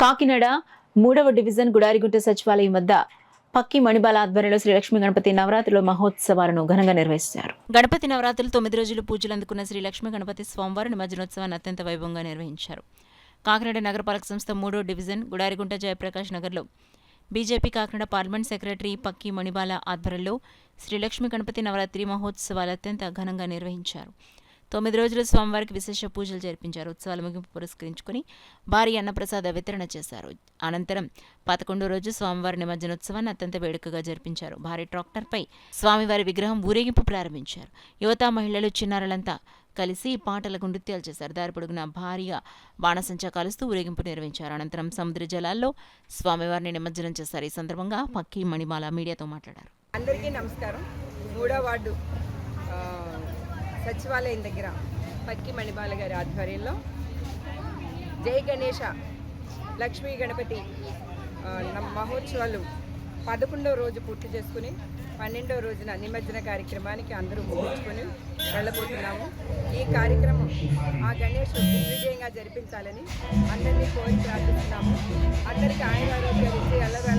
కాకినాడ 3వ డివిజన్ గుడారిగుంట సచివాలయం వద్ద పక్కి మణిబాల ఆధ్వర్యంలో శ్రీ లక్ష్మీ గణపతి నవరాత్రుల మహోత్సవాలను ఘనంగా నిర్వహించారు. గణపతి నవరాత్రులు 9 రోజులు పూజలు అందుకున్న శ్రీ లక్ష్మీ గణపతి స్వామివారి నిమజ్జనోత్సవాన్ని అత్యంత వైభవంగా నిర్వహించారు. కాకినాడ నగరపాలక సంస్థ 3వ డివిజన్ గుడారిగుంట జయప్రకాష్ నగర్లో BJP Kakinada parliament secretary Pakki Manibala ఆధ్వర్యంలో శ్రీ లక్ష్మీ గణపతి నవరాత్రి మహోత్సవాలు అత్యంత ఘనంగా నిర్వహించారు. 9 రోజులు స్వామివారికి విశేష పూజలు జరిపించారు. ఉత్సవాల ముగింపు పురస్కరించుకుని భారీ అన్నప్రసాద వితరణ చేశారు. అనంతరం 11వ రోజు స్వామివారి నిమజ్జనోత్సవాన్ని అత్యంత వేడుకగా జరిపించారు. భారీ ట్రాక్టర్పై స్వామివారి విగ్రహం ఊరేగింపు ప్రారంభించారు. యువత, మహిళలు, చిన్నారులంతా కలిసి పాటలకు నృత్యాలు చేశారు. దారి పొడుగున భారీగా బాణసంచా కాలుస్తూ ఊరేగింపు నిర్వహించారు. అనంతరం సముద్ర జలాల్లో స్వామివారిని నిమజ్జనం చేశారు. ఈ సందర్భంగా పక్కి మణిమాల మీడియాతో మాట్లాడారు. అందరికీ నమస్కారం. 3వ వార్డు సచివాలయం దగ్గర పక్కి మణిబాల గారి ఆధ్వర్యంలో జై గణేష లక్ష్మీ గణపతి మహోత్సవాలు 11వ రోజు పూర్తి చేసుకుని 12వ రోజున నిమజ్జన కార్యక్రమానికి అందరూ ముగించుకొని వెళ్ళబోతున్నాము. ఈ కార్యక్రమం ఆ గణేష్ దిగ్విజయంగా జరిపించాలని అందరినీ కోరి ప్రార్థిస్తున్నాము. అందరికీ ఆయురారోగ్యాలు ఇచ్చి ఎల్లవేళ